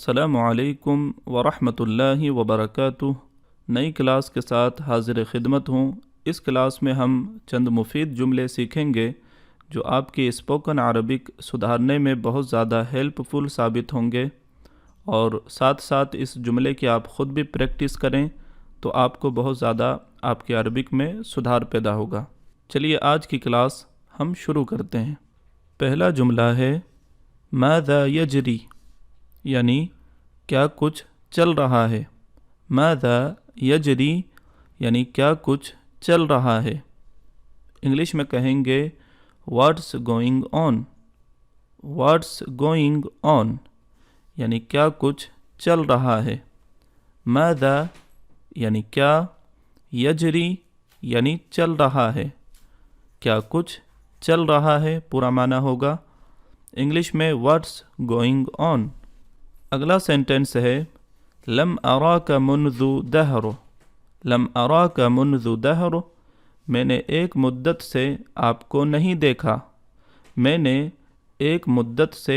السلام علیکم ورحمۃ اللہ وبرکاتہ۔ نئی کلاس کے ساتھ حاضر خدمت ہوں۔ اس کلاس میں ہم چند مفید جملے سیکھیں گے جو آپ کی اسپوکن عربک سدھارنے میں بہت زیادہ ہیلپ فل ثابت ہوں گے، اور ساتھ ساتھ اس جملے کی آپ خود بھی پریکٹس کریں تو آپ کو بہت زیادہ آپ کی عربک میں سدھار پیدا ہوگا۔ چلیے آج کی کلاس ہم شروع کرتے ہیں۔ پہلا جملہ ہے ماذا یجری، یعنی کیا کچھ چل رہا ہے۔ ماذا یجری یعنی کیا کچھ چل رہا ہے۔ انگلش میں کہیں گے what's going on. What's going on یعنی کیا کچھ چل رہا ہے۔ ماذا یعنی کیا، یجری یعنی چل رہا ہے، کیا کچھ چل رہا ہے پورا معنی ہوگا انگلش میں واٹس گوئنگ آن۔ اگلا سینٹنس ہے لم اراک منذ دہر۔ لم اراک منذ دہر، میں نے ایک مدت سے آپ کو نہیں دیکھا۔ میں نے ایک مدت سے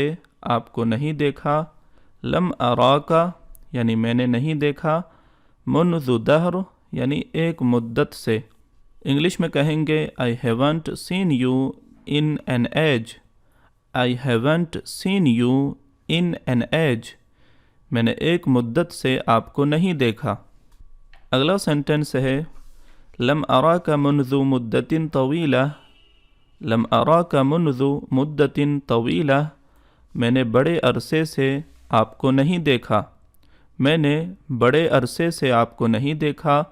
آپ کو نہیں دیکھا۔ لم اراک یعنی میں نے نہیں دیکھا، منذ دہر یعنی ایک مدت سے۔ انگلش میں کہیں گے I haven't seen you in an age۔ I haven't seen you in an age، میں نے ایک مدت سے آپ کو نہیں دیکھا۔ اگلا سینٹنس ہے لم اراک منذ مدت طویلہ۔ لم اراک منذ مدت طویلہ، میں نے بڑے عرصے سے آپ کو نہیں دیکھا۔ میں نے بڑے عرصے سے آپ کو نہیں دیکھا۔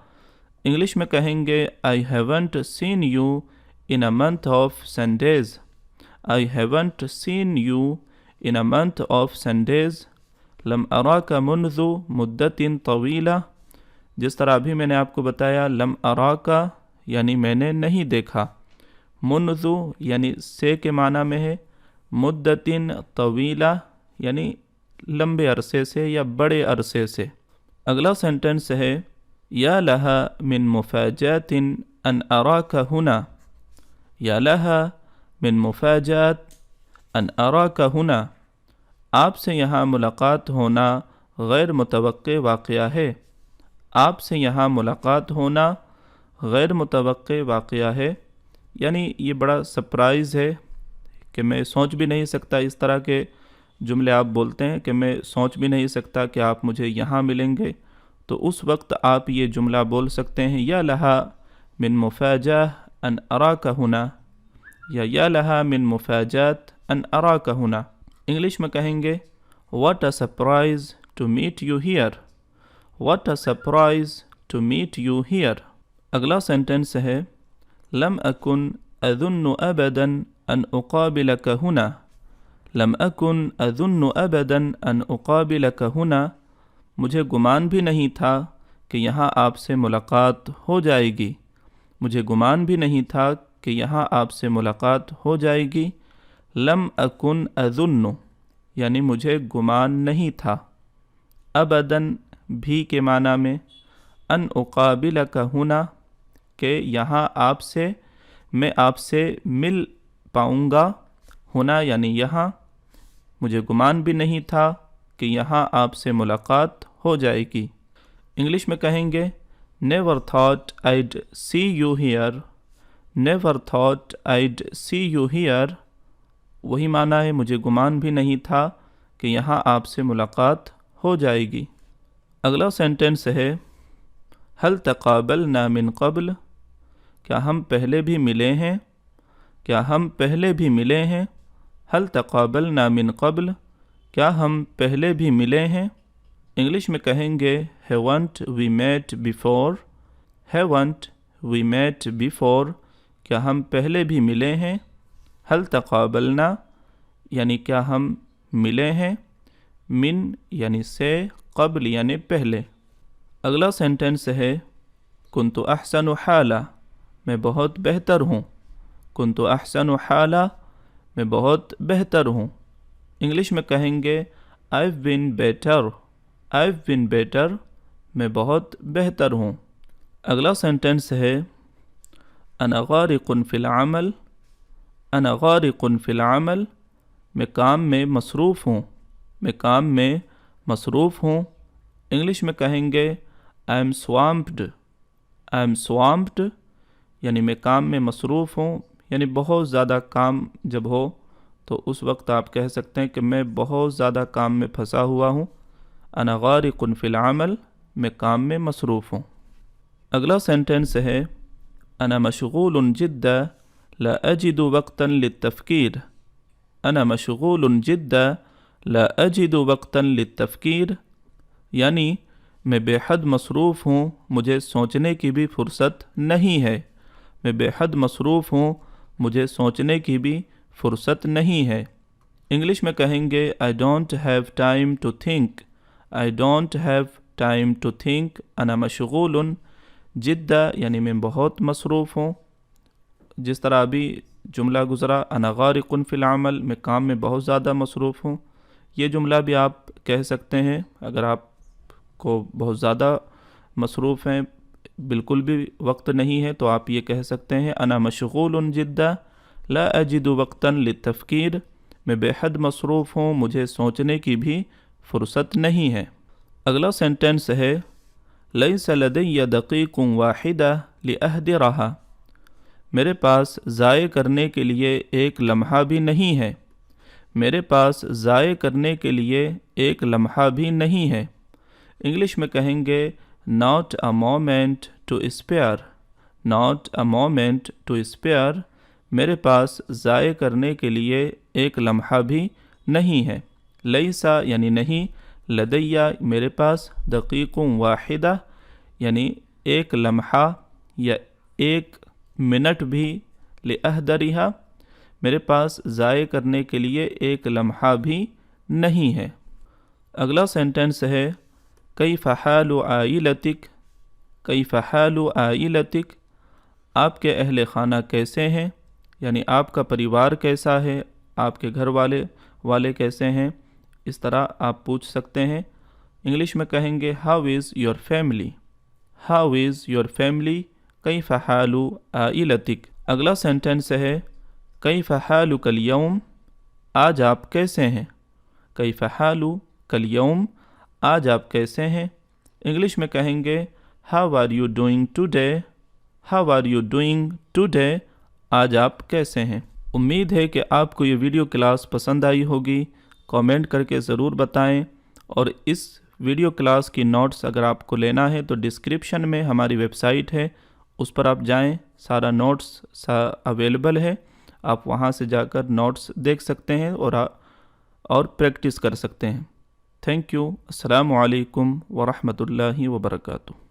انگلش میں کہیں گے I haven't seen you in a month of Sundays۔ I haven't seen you in a month of Sundays۔ لم اراک منذ مدت طویلہ، جس طرح ابھی میں نے آپ کو بتایا لم اراک یعنی میں نے نہیں دیکھا، منذ یعنی سے کے معنی میں ہے، مدت طویلہ یعنی لمبے عرصے سے یا بڑے عرصے سے۔ اگلا سینٹنس ہے یا لہا من مفاجات ان اراک ہنا۔ یا لہا من مفاجات ان اراک ہنا، آپ سے یہاں ملاقات ہونا غیر متوقع واقعہ ہے۔ آپ سے یہاں ملاقات ہونا غیر متوقع واقعہ ہے، یعنی یہ بڑا سرپرائز ہے کہ میں سوچ بھی نہیں سکتا۔ اس طرح کے جملے آپ بولتے ہیں کہ میں سوچ بھی نہیں سکتا کہ آپ مجھے یہاں ملیں گے، تو اس وقت آپ یہ جملہ بول سکتے ہیں یا لہا من مفاجہ ان اراک ہنا، یا لہا من مفاجات ان اراک ہنا۔ انگلش میں کہیں گے what a surprise to meet you here۔ what a surprise to meet you here۔ اگلا سینٹنس ہے لم اکن اظن ابدا ان اقابلک ہنا۔ لم اکن اظن ابدا ان اقابلک ہنا، مجھے گمان بھی نہیں تھا کہ یہاں آپ سے ملاقات ہو جائے گی۔ مجھے گمان بھی نہیں تھا کہ یہاں آپ سے ملاقات ہو جائے گی۔ لم اکن اظن یعنی مجھے گمان نہیں تھا، ابداً بھی کے معنی میں، ان اقابلک ہنا کہ یہاں آپ سے میں آپ سے مل پاؤں گا، ہونا یعنی یہاں، مجھے گمان بھی نہیں تھا کہ یہاں آپ سے ملاقات ہو جائے گی۔ انگلش میں کہیں گے never thought I'd see you here۔ never thought I'd see you here، وہی معنی ہے مجھے گمان بھی نہیں تھا کہ یہاں آپ سے ملاقات ہو جائے گی۔ اگلا سینٹنس ہے هل تقابلنا من قبل، کیا ہم پہلے بھی ملے ہیں؟ کیا ہم پہلے بھی ملے ہیں؟ هل تقابلنا من قبل، کیا ہم پہلے بھی ملے ہیں؟ انگلش میں کہیں گے haven't we met before۔ haven't we met before، کیا ہم پہلے بھی ملے ہیں؟ هل تقابلنا یعنی کیا ہم ملے ہیں، من یعنی سے، قبل یعنی پہلے۔ اگلا سینٹنس ہے کنت احسن حالا، میں بہت بہتر ہوں۔ کنت احسن حالا، میں بہت بہتر ہوں۔ انگلش میں کہیں گے I've been better۔ I've been better، میں بہت بہتر ہوں۔ اگلا سینٹنس ہے انا غارق فی العمل۔ انا غارق فی العمل، میں کام میں مصروف ہوں۔ میں کام میں مصروف ہوں، انگلش میں کہیں گے آئی ایم سوامپڈ. آئی ایم سوامپڈ یعنی میں کام میں مصروف ہوں، یعنی بہت زیادہ کام جب ہو تو اس وقت آپ کہہ سکتے ہیں کہ میں بہت زیادہ کام میں پھنسا ہوا ہوں. انا غارق فی العمل، میں کام میں مصروف ہوں. اگلا سینٹنس ہے انا مشغول جدا لا اجد وقتا للتفکیر. انا مشغول جدا لا اجد وقتا للتفکیر یعنی میں بے حد مصروف ہوں، مجھے سوچنے کی بھی فرصت نہیں ہے. میں بے حد مصروف ہوں، مجھے سوچنے کی بھی فرصت نہیں ہے. انگلش میں کہیں گے I don't have time to think. I don't have time to think. انا مشغول جدا یعنی میں بہت مصروف ہوں. جس طرح ابھی جملہ گزرا انا غارق فی العمل، میں کام میں بہت زیادہ مصروف ہوں. یہ جملہ بھی آپ کہہ سکتے ہیں اگر آپ کو بہت زیادہ مصروف ہیں، بالکل بھی وقت نہیں ہے، تو آپ یہ کہہ سکتے ہیں انا مشغول جدا لا اجد وقتا للتفکیر. میں بے حد مصروف ہوں، مجھے سوچنے کی بھی فرصت نہیں ہے. اگلا سینٹنس ہے لیس لدی دقیق واحدہ لاہدرھا. میرے پاس ضائع کرنے کے لیے ایک لمحہ بھی نہیں ہے. میرے پاس ضائع کرنے کے لیے ایک لمحہ بھی نہیں ہے. انگلش میں کہیں گے not a moment to spare. not a moment to spare. میرے پاس ضائع کرنے کے لیے ایک لمحہ بھی نہیں ہے. لیسا یعنی نہیں، لدیہ میرے پاس، دقیق واحدہ یعنی ایک لمحہ یا ایک منٹ بھی، لاہدرھا میرے پاس ضائع کرنے کے لیے ایک لمحہ بھی نہیں ہے. اگلا سینٹنس ہے کیف حال عائلتک. کیف حال عائلتک، آپ کے اہل خانہ کیسے ہیں، یعنی آپ کا پریوار کیسا ہے، آپ کے گھر والے کیسے ہیں، اس طرح آپ پوچھ سکتے ہیں. انگلش میں کہیں گے how is your family. How is your family. کیف حال عائلتک. اگلا سینٹنس ہے کیف حالک اليوم. آج آپ کیسے ہیں. کیف حالک اليوم، آج آپ کیسے ہیں. انگلش میں کہیں گے how are you doing today. How are you doing today, آج آپ کیسے ہیں. امید ہے کہ آپ کو یہ ویڈیو کلاس پسند آئی ہوگی. کامنٹ کر کے ضرور بتائیں، اور اس ویڈیو کلاس کی نوٹس اگر آپ کو لینا ہے تو ڈسکرپشن میں ہماری ویب سائٹ ہے، اس پر آپ جائیں، سارا نوٹس اویلیبل ہے. آپ وہاں سے جا کر نوٹس دیکھ سکتے ہیں اور پریکٹس کر سکتے ہیں. Thank you. السلام علیکم ورحمۃ اللہ وبرکاتہ.